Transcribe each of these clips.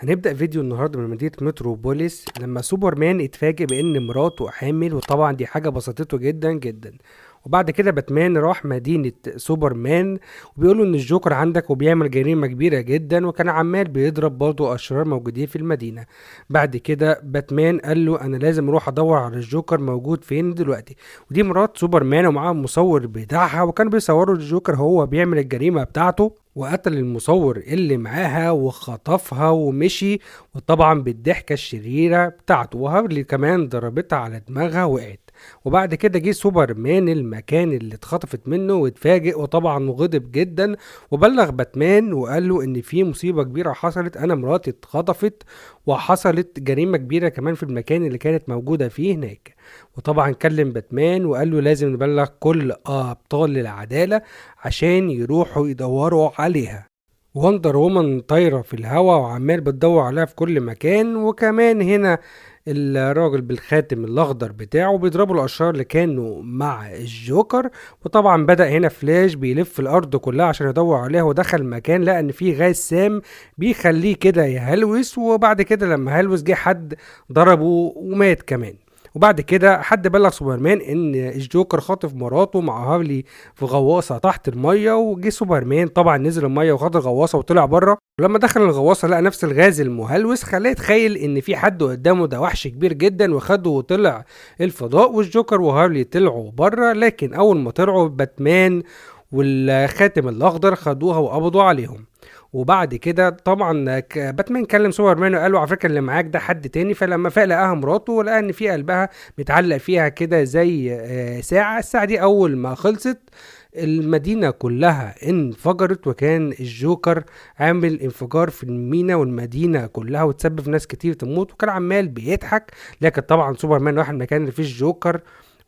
هنبدأ فيديو النهارده من مدينة متروبوليس لما سوبرمان اتفاجئ بإن مراته حامل، وطبعا دي حاجة بسطته جدا جدا. وبعد كده باتمان راح مدينة سوبرمان وبيقوله إن الجوكر عندك وبيعمل جريمة كبيرة جدا، وكان عمال بيضرب برضه أشرار موجودين في المدينة. بعد كده باتمان قال له أنا لازم أروح أدور على الجوكر موجود فين دلوقتي. ودي مرات سوبرمان ومعاه المصور بتاعها، وكانوا بيصوروا الجوكر هو بيعمل الجريمة بتاعته، وقتل المصور اللي معاها وخطفها ومشي. وطبعا بالضحكة الشريرة بتاعته، وهارلي كمان ضربتها على دماغها وقعت. وبعد كده جه سوبرمان المكان اللي اتخطفت منه واتفاجئ، وطبعا غضب جدا وبلغ باتمان وقال له ان في مصيبة كبيرة حصلت، انا مراتي اتخطفت وحصلت جريمة كبيرة كمان في المكان اللي كانت موجودة فيه هناك. وطبعا كلم باتمان وقال له لازم نبلغ كل ابطال العدالة عشان يروحوا يدوروا عليها. وندر وومن طايرة في الهوا وعمال بتدور عليها في كل مكان. وكمان هنا الراجل بالخاتم الاخضر بتاعه بيضربوا الاشرار اللي كانوا مع الجوكر. وطبعا بدأ هنا فلاش بيلف الارض كلها عشان يدور عليها، ودخل مكان لقى ان فيه غاز سام بيخليه كده يهلوس. وبعد كده لما هلوس جه حد ضربه ومات كمان. وبعد كده حد بلغ سوبرمان ان الجوكر خاطف مراته مع هارلي في غواصه تحت الميه. وجه سوبرمان طبعا نزل الميه وخد الغواصه وطلع بره. ولما دخل الغواصه لقى نفس الغاز المهلوس، خلاه يتخيل ان في حد قدامه ده وحش كبير جدا، وخده وطلع الفضاء. والجوكر وهارلي طلعوا بره، لكن اول ما طلعوا باتمان والخاتم الاخضر خدوها وقبضوا عليهم. وبعد كده طبعا باتمان كلم سوبرمان وقال له على فكره اللي معاك ده حد تاني. فلما فاق لقاها مراته، ولقى ان في قلبها متعلق فيها كده زي ساعه. الساعه دي اول ما خلصت المدينة كلها انفجرت، وكان الجوكر عامل انفجار في المينا والمدينة كلها، وتسبب ناس كتير تموت. وكان عمال بيضحك، لكن طبعا سوبرمان راح المكان اللي فيه الجوكر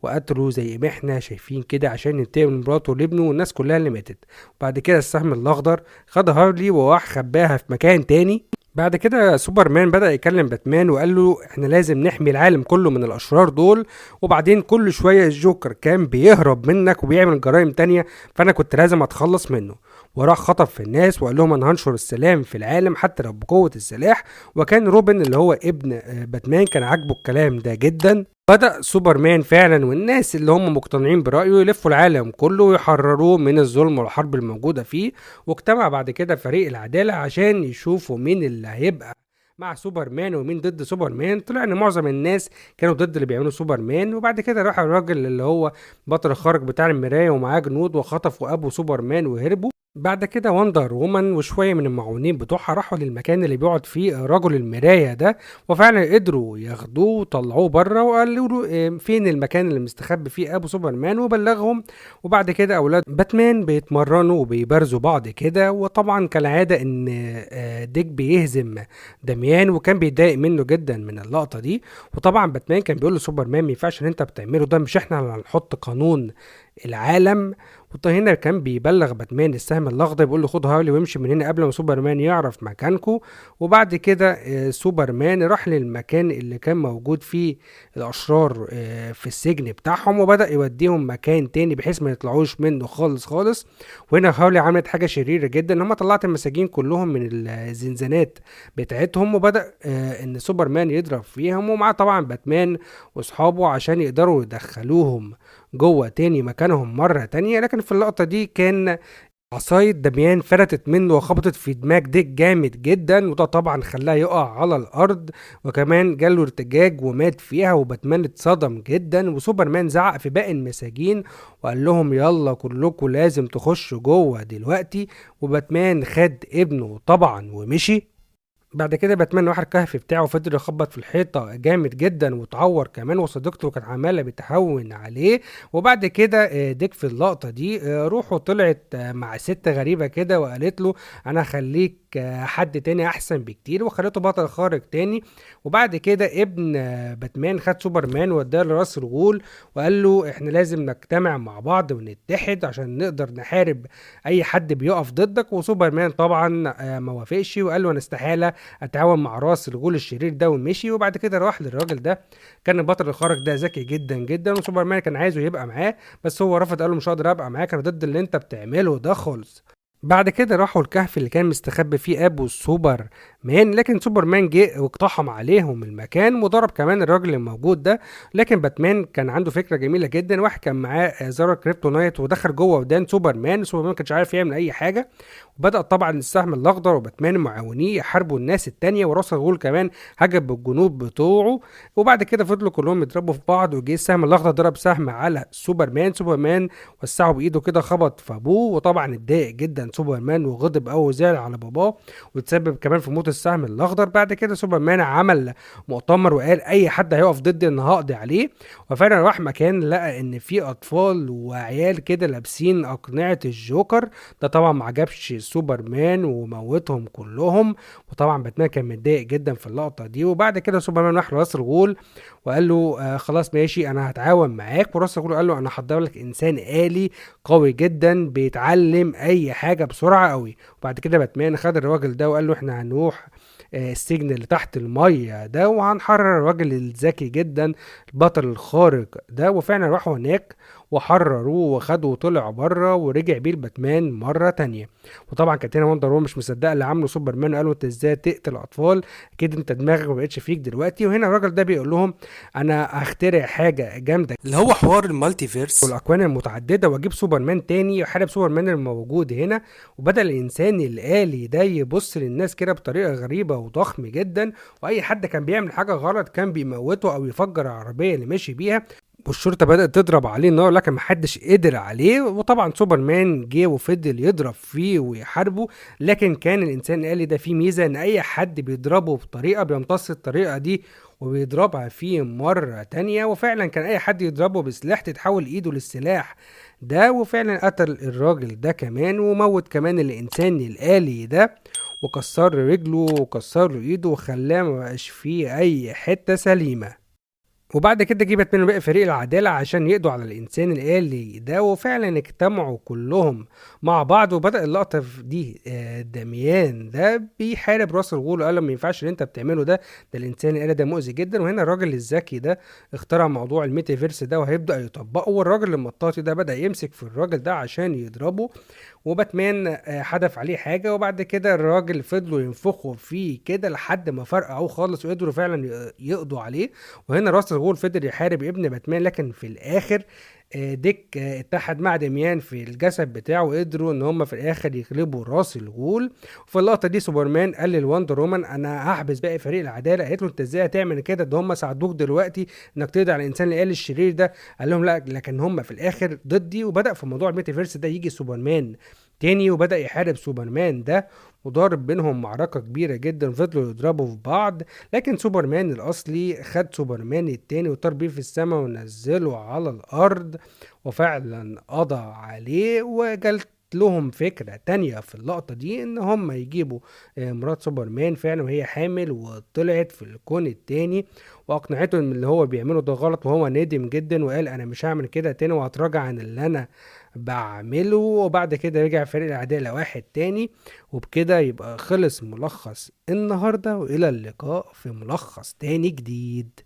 وقتلوا زي ما احنا شايفين كده عشان ينتقم من مراته وابنه والناس كلها اللي ماتت. وبعد كده السهم الاخضر خد هارلي وراح خباها في مكان تاني. بعد كده سوبرمان بدأ يكلم باتمان وقال له احنا لازم نحمي العالم كله من الاشرار دول. وبعدين كل شوية الجوكر كان بيهرب منك وبيعمل جرائم تانية، فانا كنت لازم اتخلص منه. وراح خطف في الناس وقال لهم انا هنشر السلام في العالم حتى لو بقوة السلاح. وكان روبن اللي هو ابن باتمان كان عاجبه الكلام ده جدا. بدأ سوبرمان فعلا والناس اللي هم مقتنعين برأيه يلفوا العالم كله ويحرروه من الظلم والحرب الموجودة فيه. واجتمع بعد كده فريق العدالة عشان يشوفوا مين اللي هيبقى مع سوبرمان ومين ضد سوبرمان. طلع ان معظم الناس كانوا ضد اللي بيعملوا سوبرمان. وبعد كده راح الراجل اللي هو بطل الخارق بتاع المراية ومعاه جنود وخطفوا ابو سوبرمان وهربوا. بعد كده وندر وومن وشوية من المعاونين بتوعها راحوا للمكان اللي بيقعد فيه رجل المراية ده، وفعلا قدروا ياخدوه وطلعوه بره وقالوا له فين المكان اللي مستخبي فيه ابو سوبرمان، وبلغهم. وبعد كده اولاد باتمان بيتمرنوا وبيبارزوا بعض كده. وطبعا كالعادة ان ديك بيهزم داميان، وكان بيتضايق منه جدا من اللقطة دي. وطبعا باتمان كان بيقول لسوبرمان ما ينفعش اللي انت بتعمله ده، مش احنا اللي هنحط قانون العالم. هنا كان بيبلغ باتمان السهم الاخضر بيقول له خد هارلي وامشي من هنا قبل ما سوبرمان يعرف مكانكو. وبعد كده سوبرمان راح للمكان اللي كان موجود فيه الاشرار في السجن بتاعهم، وبدأ يوديهم مكان تاني بحيث ما يطلعوش منه خالص خالص. وهنا هارلي عملت حاجة شريرة جدا، ان هم طلعت المساجين كلهم من الزنزانات بتاعتهم، وبدأ ان سوبرمان يضرب فيهم ومعاه طبعا باتمان واصحابه عشان يقدروا يدخلوهم جوه تاني مكانهم مرة تانية. لكن في اللقطة دي كان عصاية دميان فلتت منه وخبطت في دماغ ديك جامد جدا، وده طبعا خلاه يقع على الارض، وكمان جاله ارتجاج ومات فيها. وباتمان اتصدم جدا، وسوبرمان زعق في باقي المساجين وقال لهم يلا كلكم لازم تخشوا جوه دلوقتي. وباتمان خد ابنه طبعا ومشي. بعد كده باتمان راح الكهف بتاعه وفضل يخبط في الحيطه جامد جدا واتعور كمان، وصديقته كانت عماله بتهون عليه. وبعد كده ديك في اللقطه دي روحه طلعت مع ست غريبه كده وقالت له انا هخليك حد تاني احسن بكتير، وخليته بطل خارق تاني. وبعد كده ابن باتمان خد سوبرمان ووداه لراس الغول وقال له احنا لازم نجتمع مع بعض ونتحد عشان نقدر نحارب اي حد بيقف ضدك. وسوبرمان طبعا ما وافقش وقال له انا استحاله اتعاون مع راس الغول الشرير ده ومشي. وبعد كده راح للراجل ده، كان البطل الخارق ده ذكي جدا جدا، وسوبرمان كان عايزه يبقى معاه بس هو رفض، قال له مش هقدر ابقى معاك، انا ضد اللي انت بتعمله ده خالص. بعد كده راحوا الكهف اللي كان مستخبي فيه ابو سوبر مان. لكن سوبرمان جه واقتحم عليهم المكان وضرب كمان الراجل الموجود ده. لكن باتمان كان عنده فكره جميله جدا. واحد كان معاه زرار كريبتونايت ودخل جوه ودان سوبرمان ما كانش عارف يعمل اي حاجه. وبدأ طبعا السهم الأخضر وباتمان معاونيه يحاربوا الناس التانية، وراس الغول كمان هجم بالجنود بتوعه. وبعد كده فضلوا كلهم يضربوا في بعض، وجه السهم الأخضر ضرب سهم على سوبرمان وسعه بإيده كده خبط في أبوه، وطبعا اتضايق جدا سوبرمان وغضب أوي وزعل على باباه، وتسبب كمان في موت السهم الأخضر. بعد كده سوبرمان عمل مؤتمر وقال أي حد هيقف ضدي أنا هقضي عليه. وفعلا راح مكان لقى إن في أطفال وعيال كده لابسين أقنعة الجوكر. ده طبعا ما عجبش سوبرمان وموتهم كلهم. وطبعا باتمان كان متضايق جدا في اللقطه دي. وبعد كده سوبرمان راح لراس الغول وقال له خلاص ماشي انا هتعاون معاك. وراس الغول قال له انا هحضر لك انسان آلي قوي جدا بيتعلم اي حاجه بسرعه قوي. وبعد كده باتمان خد الراجل ده وقال له احنا هنروح السجن اللي تحت المية ده وهنحرر الراجل الذكي جدا البطل الخارق ده. وفعلا راحوا هناك وحرروه وخدوه وطلع بره ورجع بيه لباتمان مره تانية. وطبعا كانت هنا وندر وومن مش مصدقه اللي عمله سوبرمان، قالوا انت ازاي تقتل اطفال؟ اكيد انت دماغك ما بقتش فيك دلوقتي. وهنا الراجل ده بيقول لهم انا هخترع حاجه جامده اللي هو حوار المالتي فيرس. والاكوان المتعدده واجيب سوبرمان تاني يحارب سوبرمان الموجود هنا. وبدل الانسان الآلي ده يبص للناس كده بطريقه غريبه وضخم جدا، واي حد كان بيعمل حاجه غلط كان بيموته او يفجر العربيه اللي ماشي بيها. والشرطة بدأت تضرب عليه النار لكن محدش قدر عليه. وطبعا سوبرمان جه وفضل يضرب فيه ويحاربه. لكن كان الإنسان الآلي ده فيه ميزة إن أي حد بيضربه بطريقة بيمتص الطريقة دي وبيضربها فيه مرة تانية. وفعلا كان أي حد يضربه بسلاح تتحول إيده للسلاح ده. وفعلا قتل الراجل ده كمان وموت كمان الإنسان الآلي ده وكسر رجله وكسر له إيده وخلاه مبقاش فيه أي حتة سليمة. وبعد كده جه منه بقى فريق العدالة عشان يقضوا على الإنسان الآلي ده. وفعلا اجتمعوا كلهم مع بعض. وبدأ اللقطة دي داميان ده بيحارب راس الغول وقال له ما ينفعش اللي انت بتعمله ده الإنسان الآلي ده مؤذي جدا. وهنا الراجل الذكي ده اخترع موضوع الميتافيرس ده وهيبدأ يطبقه. والراجل المطاطي ده بدأ يمسك في الراجل ده عشان يضربه. وباتمان حدف عليه حاجة. وبعد كده الراجل فضلوا ينفخوا فيه كده لحد ما فرقعوه خالص وقدروا فعلا يقضوا عليه. وهنا راس الغول فضل يحارب ابن باتمان. لكن في الاخر ديك اتحد مع دميان في الجسد بتاعه وقدروا ان هم في الاخر يغلبوا راس الغول. وفي اللقطه دي سوبرمان قال للوندر وومن انا هحبس باقي فريق العداله. قالت له انت ازاي هتعمل كده؟ ده هم ساعدوك دلوقتي انك تقضي على الانسان اللي قال الشرير ده. قال لهم لا لكن هم في الاخر ضدي. وبدا في موضوع الميتافيرس ده يجي سوبرمان تاني وبدأ يحارب سوبرمان ده وضارب بينهم معركة كبيرة جدا وفضلوا يضربوا في بعض. لكن سوبرمان الأصلي خد سوبرمان التاني وطار بيه في السماء ونزله على الأرض وفعلا قضى عليه. وجلت لهم فكرة تانية في اللقطة دي ان هم يجيبوا مرات سوبرمان فعلا وهي حامل وطلعت في الكون التاني. واقنعته ان اللي هو بيعمله ده غلط وهو ندم جدا وقال انا مش هعمل كده تاني وهتراجع عن اللي انا بعمله. وبعد كده رجع فريق العدالة واحد تاني. وبكده يبقى خلص ملخص النهاردة، وإلى اللقاء في ملخص تاني جديد.